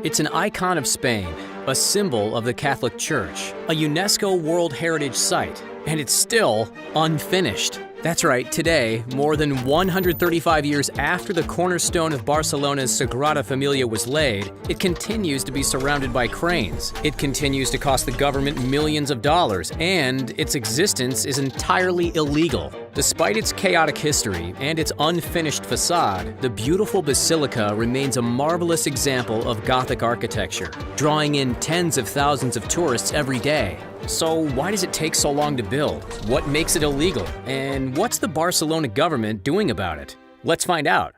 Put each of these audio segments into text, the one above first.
It's an icon of Spain, a symbol of the Catholic Church, a UNESCO World Heritage Site, and it's still unfinished. That's right, today, more than 135 years after the cornerstone of Barcelona's Sagrada Familia was laid, it continues to be surrounded by cranes. It continues to cost the government millions of dollars, and its existence is entirely illegal. Despite its chaotic history and its unfinished facade, the beautiful basilica remains a marvelous example of Gothic architecture, drawing in tens of thousands of tourists every day. So why does it take so long to build? What makes it illegal? And what's the Barcelona government doing about it? Let's find out.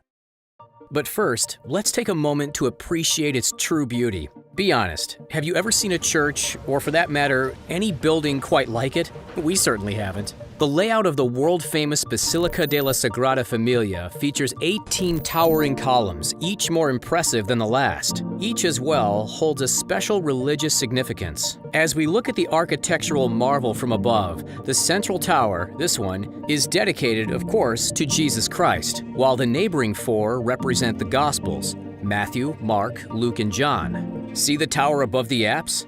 But first, let's take a moment to appreciate its true beauty. Be honest, have you ever seen a church, or for that matter, any building quite like it? We certainly haven't. The layout of the world-famous Basilica de la Sagrada Familia features 18 towering columns, each more impressive than the last. Each as well holds a special religious significance. As we look at the architectural marvel from above, the central tower, this one, is dedicated, of course, to Jesus Christ, while the neighboring four represent the Gospels: Matthew, Mark, Luke, and John. See the tower above the apse?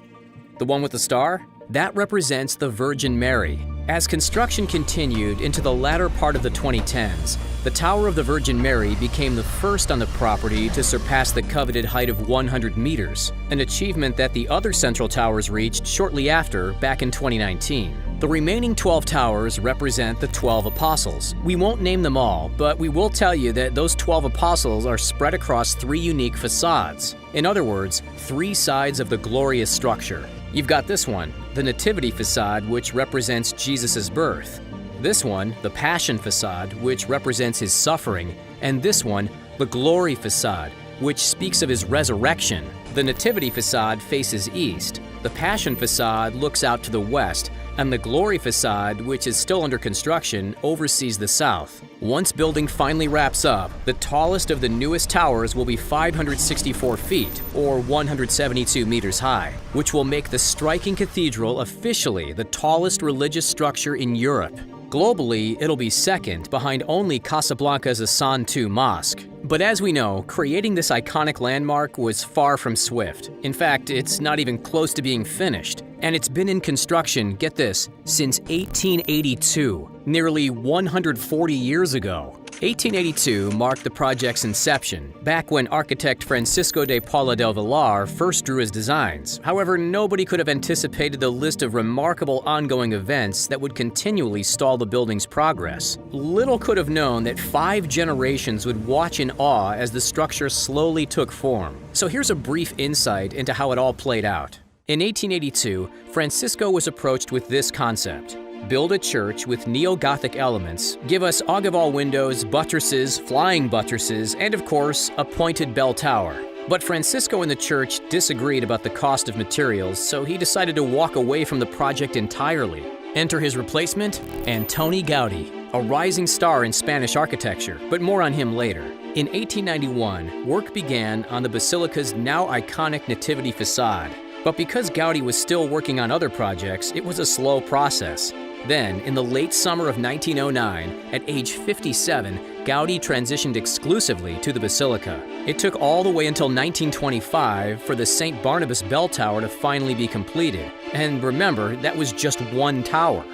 The one with the star? That represents the Virgin Mary. As construction continued into the latter part of the 2010s, the Tower of the Virgin Mary became the first on the property to surpass the coveted height of 100 meters, an achievement that the other central towers reached shortly after, back in 2019. The remaining 12 towers represent the 12 apostles. We won't name them all, but we will tell you that those 12 apostles are spread across 3 unique facades. In other words, 3 sides of the glorious structure. You've got this one, the Nativity facade, which represents Jesus' birth. This one, the Passion facade, which represents his suffering. And this one, the Glory facade, which speaks of his resurrection. The Nativity facade faces east. The Passion facade looks out to the west. And the Glory facade, which is still under construction, oversees the south. Once building finally wraps up, the tallest of the newest towers will be 564 feet, or 172 meters high, which will make the striking cathedral officially the tallest religious structure in Europe. Globally, it'll be second, behind only Casablanca's Hassan II Mosque. But as we know, creating this iconic landmark was far from swift. In fact, it's not even close to being finished. And it's been in construction, get this, since 1882, nearly 140 years ago. 1882 marked the project's inception, back when architect Francisco de Paula del Villar first drew his designs. However, nobody could have anticipated the list of remarkable ongoing events that would continually stall the building's progress. Little could have known that 5 generations would watch in awe as the structure slowly took form. So here's a brief insight into how it all played out. In 1882, Francisco was approached with this concept: build a church with neo-Gothic elements, give us ogivall windows, buttresses, flying buttresses, and of course, a pointed bell tower. But Francisco and the church disagreed about the cost of materials, so he decided to walk away from the project entirely. Enter his replacement, Antoni Gaudí, a rising star in Spanish architecture, but more on him later. In 1891, work began on the basilica's now iconic Nativity facade. But because Gaudí was still working on other projects, it was a slow process. Then, in the late summer of 1909, at age 57, Gaudí transitioned exclusively to the basilica. It took all the way until 1925 for the St. Barnabas bell tower to finally be completed. And remember, that was just one tower.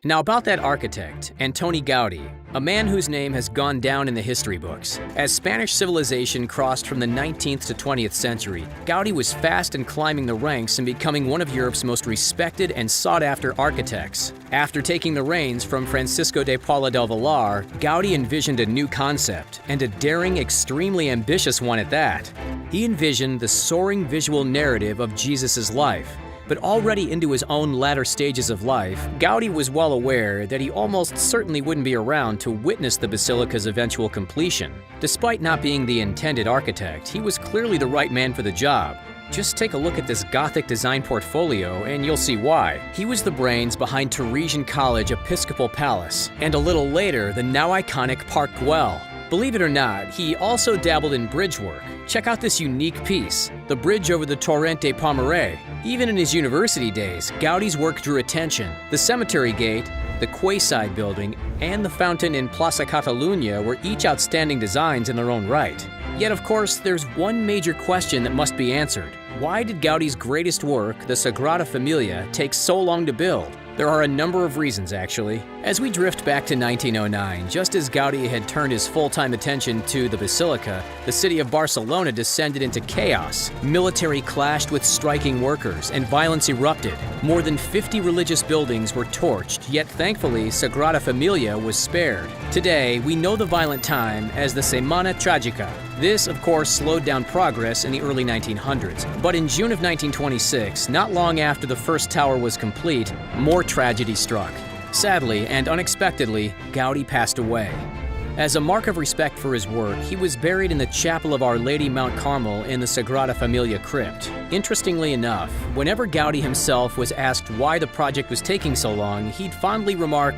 Now about that architect, Antoni Gaudí, a man whose name has gone down in the history books. As Spanish civilization crossed from the 19th to 20th century, Gaudí was fast in climbing the ranks and becoming one of Europe's most respected and sought-after architects. After taking the reins from Francisco de Paula del Villar, Gaudí envisioned a new concept, and a daring, extremely ambitious one at that. He envisioned the soaring visual narrative of Jesus' life. But already into his own latter stages of life, Gaudí was well aware that he almost certainly wouldn't be around to witness the basilica's eventual completion. Despite not being the intended architect, he was clearly the right man for the job. Just take a look at this Gothic design portfolio and you'll see why. He was the brains behind Teresian College Episcopal Palace, and a little later, the now iconic Park Güell. Believe it or not, he also dabbled in bridge work. Check out this unique piece, the bridge over the Torrent de Pomaré. Even in his university days, Gaudí's work drew attention. The cemetery gate, the quayside building, and the fountain in Plaza Catalunya were each outstanding designs in their own right. Yet, of course, there's one major question that must be answered. Why did Gaudi's greatest work, the Sagrada Familia, take so long to build? There are a number of reasons, actually. As we drift back to 1909, just as Gaudi had turned his full-time attention to the basilica, the city of Barcelona descended into chaos. Military clashed with striking workers, and violence erupted. More than 50 religious buildings were torched, yet thankfully, Sagrada Familia was spared. Today, we know the violent time as the Semana Trágica. This, of course, slowed down progress in the early 1900s. But in June of 1926, not long after the first tower was complete, more tragedy struck. Sadly and unexpectedly, Gaudi passed away. As a mark of respect for his work, he was buried in the chapel of Our Lady Mount Carmel in the Sagrada Familia crypt. Interestingly enough, whenever Gaudi himself was asked why the project was taking so long, he'd fondly remark,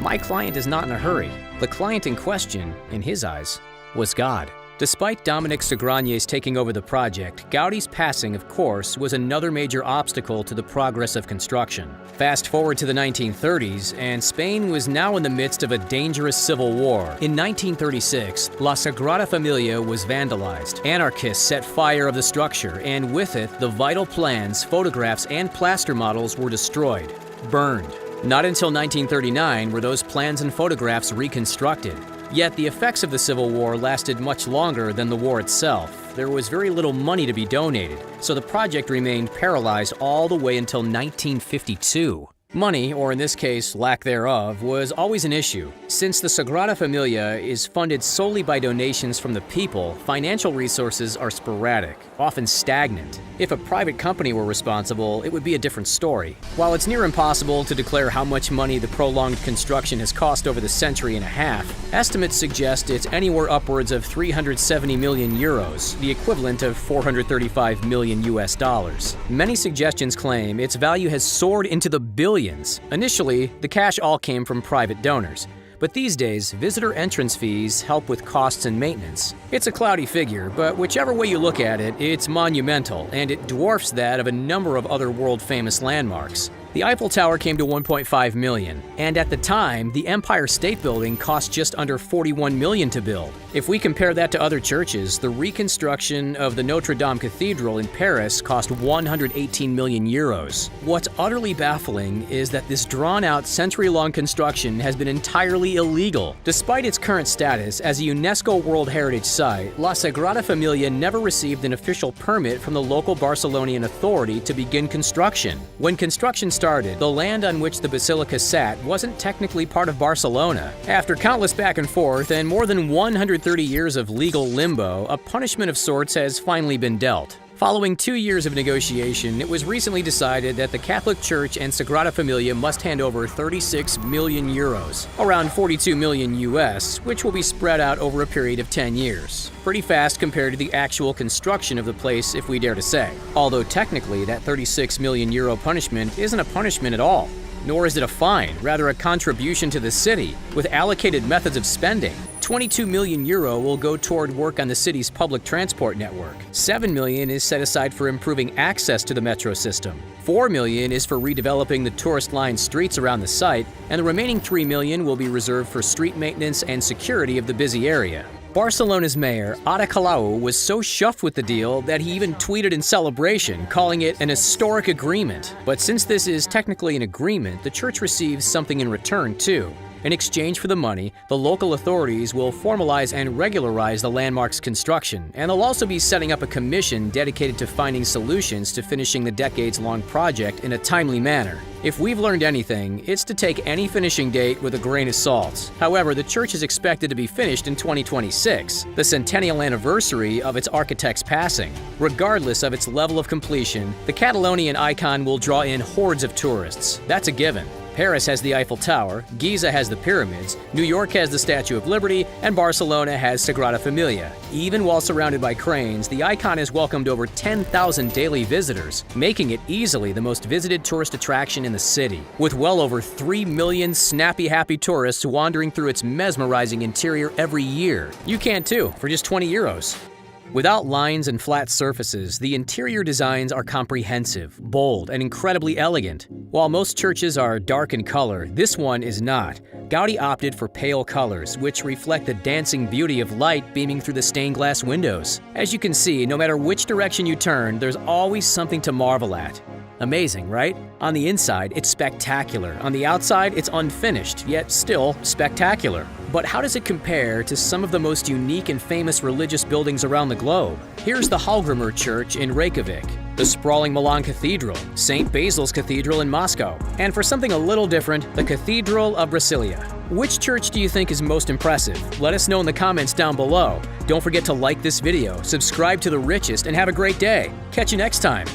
"My client is not in a hurry." The client in question, in his eyes, was God. Despite Dominic Segranier's taking over the project, Gaudi's passing, of course, was another major obstacle to the progress of construction. Fast forward to the 1930s, and Spain was now in the midst of a dangerous civil war. In 1936, La Sagrada Familia was vandalized. Anarchists set fire of the structure, and with it, the vital plans, photographs, and plaster models were destroyed, burned. Not until 1939 were those plans and photographs reconstructed. Yet the effects of the Civil War lasted much longer than the war itself. There was very little money to be donated, so the project remained paralyzed all the way until 1952. Money, or in this case, lack thereof, was always an issue. Since the Sagrada Familia is funded solely by donations from the people, financial resources are sporadic, often stagnant. If a private company were responsible, it would be a different story. While it's near impossible to declare how much money the prolonged construction has cost over the century and a half, estimates suggest it's anywhere upwards of 370 million euros, the equivalent of 435 million US dollars. Many suggestions claim its value has soared into the billions. Initially, the cash all came from private donors. But these days, visitor entrance fees help with costs and maintenance. It's a cloudy figure, but whichever way you look at it, it's monumental, and it dwarfs that of a number of other world-famous landmarks. The Eiffel Tower came to 1.5 million, and at the time, the Empire State Building cost just under 41 million to build. If we compare that to other churches, the reconstruction of the Notre Dame Cathedral in Paris cost 118 million euros. What's utterly baffling is that this drawn-out, century-long construction has been entirely illegal. Despite its current status as a UNESCO World Heritage Site, La Sagrada Familia never received an official permit from the local Barcelonian authority to begin construction. When construction started, the land on which the basilica sat wasn't technically part of Barcelona. After countless back and forth and more than 130 years of legal limbo, a punishment of sorts has finally been dealt. Following 2 years of negotiation, it was recently decided that the Catholic Church and Sagrada Familia must hand over 36 million euros, around 42 million US, which will be spread out over a period of 10 years. Pretty fast compared to the actual construction of the place, if we dare to say. Although technically, that 36 million euro punishment isn't a punishment at all. Nor is it a fine, rather a contribution to the city, with allocated methods of spending. 22 million euro will go toward work on the city's public transport network. 7 million is set aside for improving access to the metro system. 4 million is for redeveloping the tourist-lined streets around the site, and the remaining 3 million will be reserved for street maintenance and security of the busy area. Barcelona's mayor, Ada Colau, was so chuffed with the deal that he even tweeted in celebration, calling it an historic agreement. But since this is technically an agreement, the church receives something in return, too. In exchange for the money, the local authorities will formalize and regularize the landmark's construction, and they'll also be setting up a commission dedicated to finding solutions to finishing the decades-long project in a timely manner. If we've learned anything, it's to take any finishing date with a grain of salt. However, the church is expected to be finished in 2026, the centennial anniversary of its architect's passing. Regardless of its level of completion, the Catalonian icon will draw in hordes of tourists. That's a given. Paris has the Eiffel Tower, Giza has the pyramids, New York has the Statue of Liberty, and Barcelona has Sagrada Familia. Even while surrounded by cranes, the icon has welcomed over 10,000 daily visitors, making it easily the most visited tourist attraction in the city, with well over 3 million snappy, happy tourists wandering through its mesmerizing interior every year. You can too, for just 20 euros. Without lines and flat surfaces, the interior designs are comprehensive, bold, and incredibly elegant. While most churches are dark in color, this one is not. Gaudi opted for pale colors, which reflect the dancing beauty of light beaming through the stained glass windows. As you can see, no matter which direction you turn, there's always something to marvel at. Amazing, right? On the inside, it's spectacular. On the outside, it's unfinished, yet still spectacular. But how does it compare to some of the most unique and famous religious buildings around the globe? Here's the Hallgrímur Church in Reykjavik, the sprawling Milan Cathedral, St. Basil's Cathedral in Moscow, and for something a little different, the Cathedral of Brasilia. Which church do you think is most impressive? Let us know in the comments down below. Don't forget to like this video, subscribe to The Richest, and have a great day. Catch you next time.